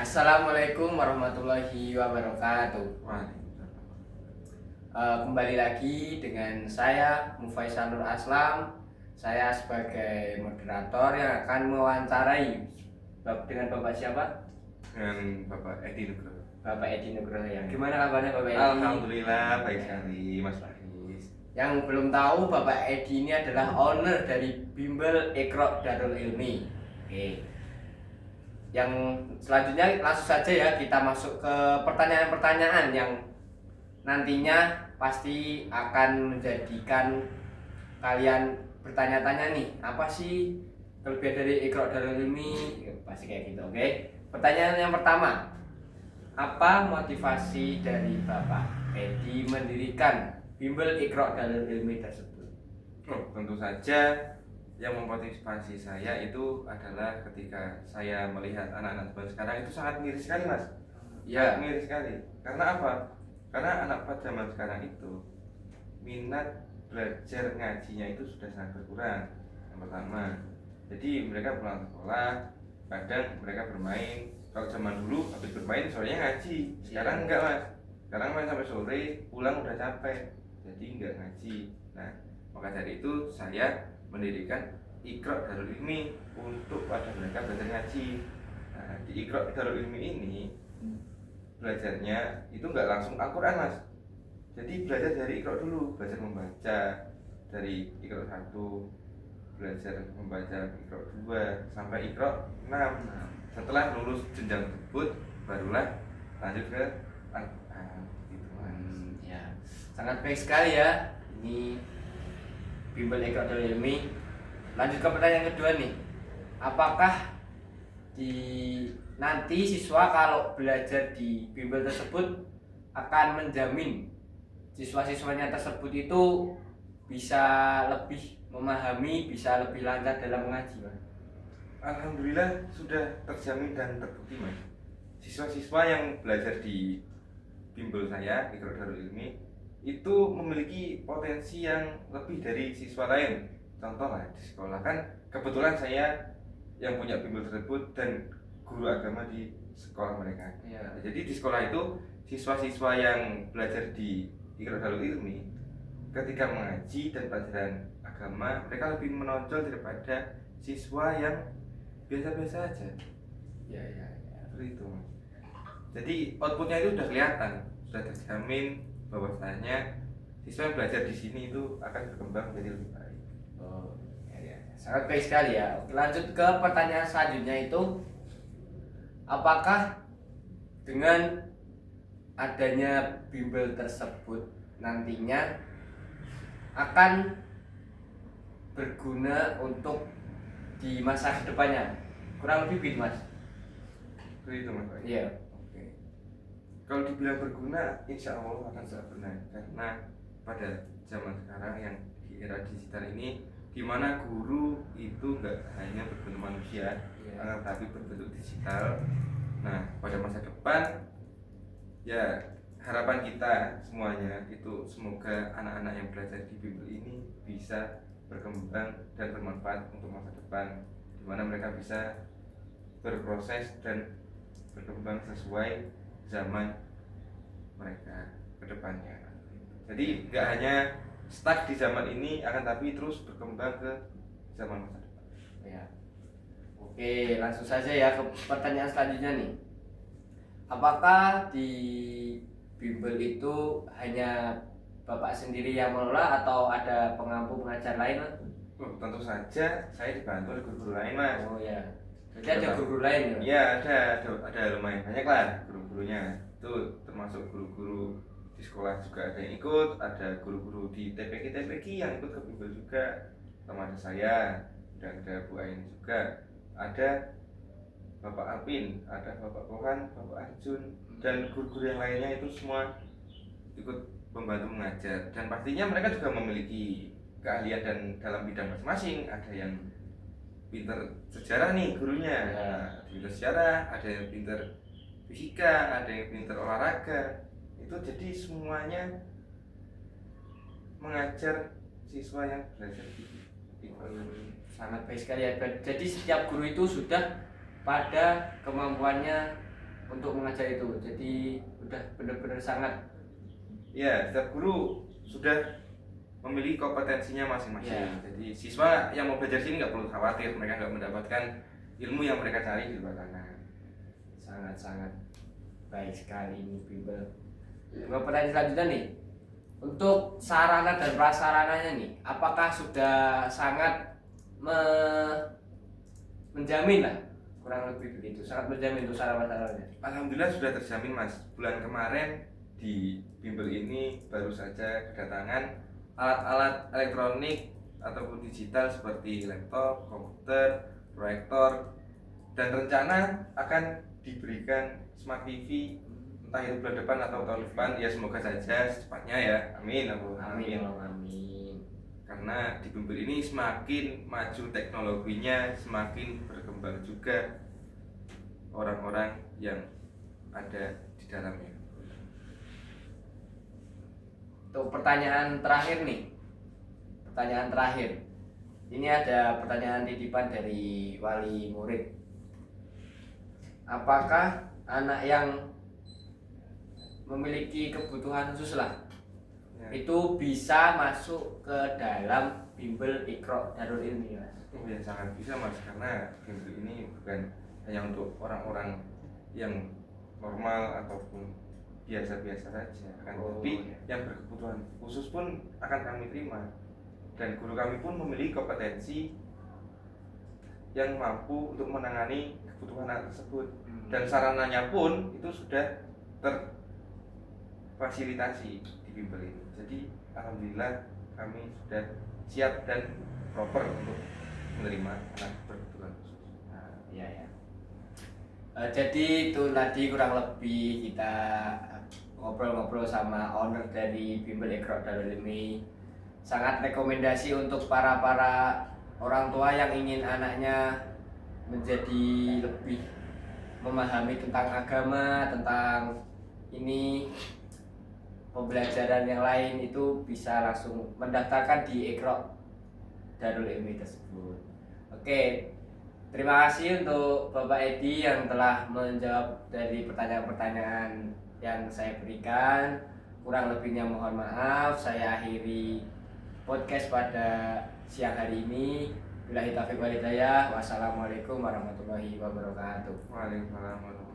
Assalamualaikum warahmatullahi wabarakatuh. Waalaikumsalam. Kembali lagi dengan saya Mufaisal Nur Aslam. Saya sebagai moderator yang akan mewawancarai dengan Bapak siapa? Dengan Bapak Edi Nugroho. Bapak Edi Nugroho ya. Gimana kabarnya Bapak Edi? Alhamdulillah baik sekali Mas Faris. Yang belum tahu, Bapak Edi ini adalah owner dari Bimbel Iqra Darul Ilmi. Oke. Yang selanjutnya langsung saja ya kita masuk ke pertanyaan-pertanyaan yang nantinya pasti akan menjadikan kalian bertanya-tanya nih, apa sih kelebihan dari Iqra Darul Ilmi? Pasti kayak gitu, oke? Pertanyaan yang pertama, apa motivasi dari Bapak Edi mendirikan Bimbel Iqra Darul Ilmi tersebut? Tentu saja yang memotivasi saya itu adalah ketika saya melihat anak-anak zaman sekarang itu sangat miris sekali Mas. Ya. Sangat miris sekali. Karena apa? Karena anak pada zaman sekarang itu minat belajar ngajinya itu sudah sangat berkurang. Yang pertama, jadi mereka pulang sekolah, kadang mereka bermain. Kalau zaman dulu habis bermain sorenya ngaji. Sekarang enggak Mas. Sekarang main sampai sore, pulang udah capek, jadi enggak ngaji. Nah, maka dari itu saya mendirikan Iqra Darul Ilmi untuk pada mereka belajar ngaji. Nah, di Iqra Darul Ilmi ini belajarnya itu nggak langsung Al-Quran Mas. Jadi belajar dari Iqra dulu, belajar membaca dari Iqra 1, belajar membaca Iqra 2 sampai Iqra 6. Setelah lulus jenjang tersebut barulah lanjut ke Al-Quran gitu Mas. Ya, sangat baik sekali ya. Ini Bimbel Iqra Darul Ilmi. Lanjut ke pertanyaan kedua nih. Apakah di nanti siswa kalau belajar di bimbel tersebut akan menjamin siswa-siswanya tersebut itu bisa lebih memahami, bisa lebih lancar dalam mengaji, Mas? Alhamdulillah sudah terjamin dan terbukti Mas. Siswa-siswa yang belajar di bimbel saya Iqra Darul Ilmi itu memiliki potensi yang lebih dari siswa lain. Contoh lah di sekolah kan kebetulan saya yang punya bimbel tersebut dan guru agama di sekolah mereka. Ya. Jadi di sekolah itu siswa-siswa yang belajar di Iqra Darul Ilmi ketika mengaji dan pelajaran agama mereka lebih menonjol daripada siswa yang biasa-biasa aja. Ya. Seperti itu Mas. Jadi outputnya itu sudah kelihatan, sudah terjamin bahwasanya siswa yang belajar di sini itu akan berkembang menjadi lebih baik. Oh, ya. Sangat baik sekali ya. Oke, lanjut ke pertanyaan selanjutnya itu, apakah dengan adanya bimbel tersebut nantinya akan berguna untuk di masa kedepannya? Kurang lebih begitu, Mas. Seperti itu Mas. Iya. Oke. Kalau dibilang berguna, insya Allah akan berguna karena pada zaman sekarang yang di era digital ini, di mana guru itu nggak hanya berbentuk manusia, tapi berbentuk digital. Nah, pada masa depan, ya harapan kita semuanya itu semoga anak-anak yang belajar di bimbel ini bisa berkembang dan bermanfaat untuk masa depan, di mana mereka bisa berproses dan berkembang sesuai zaman mereka ke depannya. Jadi nggak hanya stuck di zaman ini, akan tapi terus berkembang ke zaman masa depan. Ya. Oke, langsung saja ya ke pertanyaan selanjutnya nih. Apakah di bimbel itu hanya Bapak sendiri yang mengelola atau ada pengampu pengajar lain, Mas? Tentu saja saya dibantu oleh guru-guru lain Mas. Oh ya. Jadi ada guru lain ya? Iya, ada lumayan banyak lah guru-gurunya. Itu termasuk guru-guru di sekolah juga ada yang ikut, ada guru-guru di TPQ yang ikut ke bimbel juga. Sama ada saya dan ada Bu Ain juga. Ada Bapak Alpin, ada Bapak Kohan, Bapak Arjun dan guru-guru yang lainnya itu semua ikut membantu mengajar. Dan pastinya mereka juga memiliki keahlian dan dalam bidang masing-masing. Ada yang pinter sejarah nih gurunya, ada pinter sejarah, ada yang pinter fisika, ada yang pinter olahraga. Itu jadi semuanya mengajar siswa yang belajar di Sangat baik sekali ya. Jadi setiap guru itu sudah pada kemampuannya untuk mengajar itu. Jadi udah benar-benar sangat Ya, setiap guru sudah memiliki kompetensinya masing-masing. Ya. Jadi siswa yang mau belajar sini nggak perlu khawatir, mereka nggak mendapatkan ilmu yang mereka cari di luar sana. sangat-sangat baik sekali ini bimbel. Nah, pertanyaan selanjutnya nih, untuk sarana dan prasarananya nih, apakah sudah sangat menjamin lah, kurang lebih begitu, sangat menjamin untuk sarana prasarananya? Alhamdulillah sudah terjamin Mas. Bulan kemarin di bimbel ini baru saja kedatangan alat-alat elektronik ataupun digital seperti laptop, komputer, proyektor, dan rencana akan diberikan smart TV entah itu bulan depan atau tahun depan, ya semoga saja secepatnya ya, amin. Amin, amin. Karena di bimbel ini semakin maju teknologinya, semakin berkembang juga orang-orang yang ada di dalamnya. Untuk pertanyaan terakhir nih, pertanyaan terakhir. Ini ada pertanyaan titipan dari wali murid. Apakah anak yang memiliki kebutuhan khusus lah, Ya. itu bisa masuk ke dalam bimbel Iqra Darul Ilmi, Mas? Oh ya, sangat bisa Mas, karena bimbel ini bukan hanya untuk orang-orang yang normal ataupun biasa-biasa saja, kan? Tapi yang berkebutuhan khusus pun akan kami terima, dan guru kami pun memiliki kompetensi yang mampu untuk menangani kebutuhan anak tersebut, dan sarananya pun itu sudah terfasilitasi di bimbel ini. Jadi alhamdulillah kami sudah siap dan proper untuk menerima anak berkebutuhan khusus. Iya ya. Jadi itu tadi kurang lebih kita ngobrol-ngobrol sama owner dari bimbel Iqra Darul Ilmi. Sangat rekomendasi untuk para orang tua yang ingin anaknya menjadi lebih memahami tentang agama, tentang ini pembelajaran yang lain, itu bisa langsung mendaftarkan di Iqra Darul Ilmi tersebut. Oke, terima kasih untuk Bapak Edi yang telah menjawab dari pertanyaan-pertanyaan yang saya berikan. Kurang lebihnya mohon maaf. Saya akhiri podcast pada siang hari ini. Billahi taufiq wal hidayah. Wassalamualaikum warahmatullahi wabarakatuh. Waalaikumsalam.